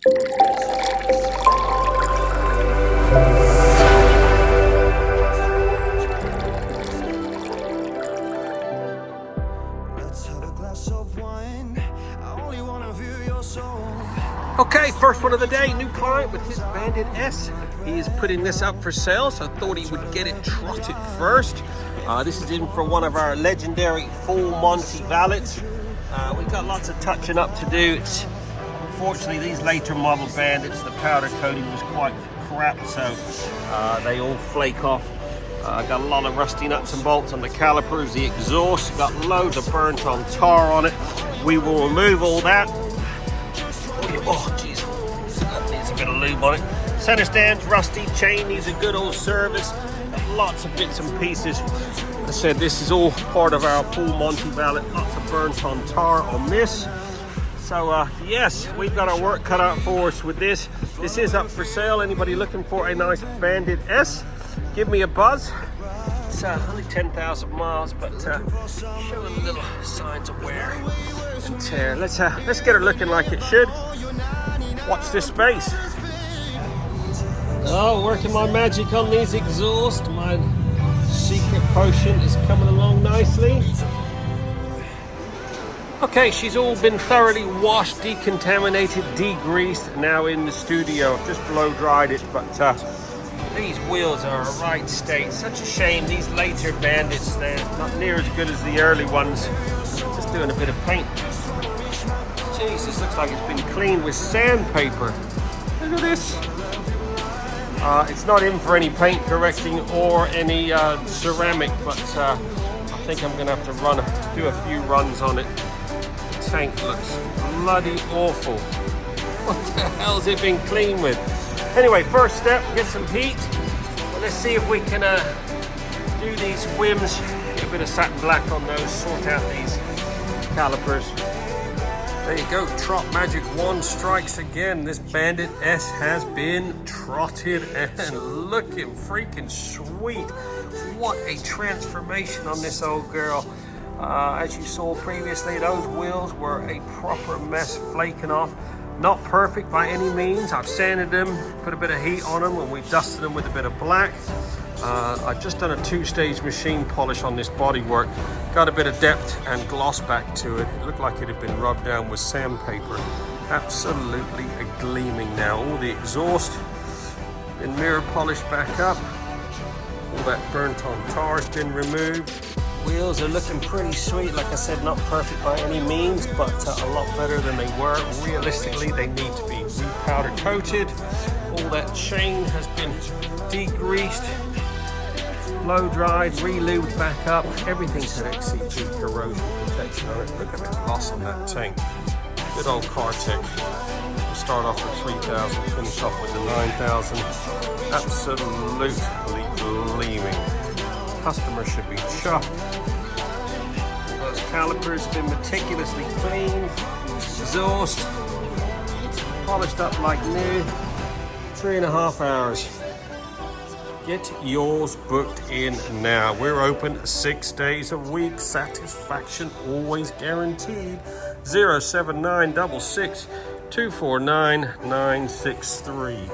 Okay, first one of the day, new client with his Bandit S. He is putting this up for sale, so I thought he would get it trotted first. This is in for one of our legendary full Monty valets. We've got lots of touching up to do. Unfortunately, these later model Bandits, the powder coating was quite crap, so they all flake off. Got a lot of rusty nuts and bolts on the calipers, the exhaust, got loads of burnt on tar on it. We will remove all that. Oh jeez, that needs a bit of lube on it. Center stand's rusty, chain needs a good old service. Lots of bits and pieces. Like I said, this is all part of our full Monty valet. Lots of burnt on tar on this. So yes, we've got our work cut out for us with this. This is up for sale. Anybody looking for a nice Bandit S, give me a buzz. It's only 10,000 miles, but showing little signs of wear and tear. Let's get her looking like it should. Watch this space. Oh, working my magic on these exhaust. My secret potion is coming along nicely. Okay, she's all been thoroughly washed, decontaminated, degreased. Now in the studio, I've just blow dried it, but these wheels are a right state. Such a shame. These later Bandits, they're not near as good as the early ones. Just doing a bit of paint. Jeez, this looks like it's been cleaned with sandpaper. Look at this. It's not in for any paint correcting or any ceramic, but I think I'm gonna have to do a few runs on it. The tank looks bloody awful. What the hell's it been cleaned with? Anyway, first step, get some heat. Let's see if we can do these whims, get a bit of satin black on those, sort out these calipers. There you go, Trott Magic 1 strikes again. This Bandit S has been trotted and looking freaking sweet. What a transformation on this old girl. As you saw previously, those wheels were a proper mess, flaking off. Not perfect by any means. I've sanded them, put a bit of heat on them, and we dusted them with a bit of black. I've just done a 2-stage machine polish on this bodywork. Got a bit of depth and gloss back to it. It looked like it had been rubbed down with sandpaper. Absolutely gleaming now. All the exhaust been mirror polished back up. All that burnt on tar has been removed. Wheels are looking pretty sweet. Like I said, not perfect by any means, but a lot better than they were. Realistically, they need to be repowder coated. All that chain has been degreased, blow dried, re-lubed back up. Everything's had XCP corrosion protection on it. Look at the gloss on that tank. Good old car tech. We'll start off with 3,000, finish off with the 9,000. Absolutely gleaming. Customer should be chuffed. Those calipers have been meticulously cleaned. Exhaust polished up like new. 3.5 hours. Get yours booked in now. We're open 6 days a week. Satisfaction always guaranteed. 07966 249 963.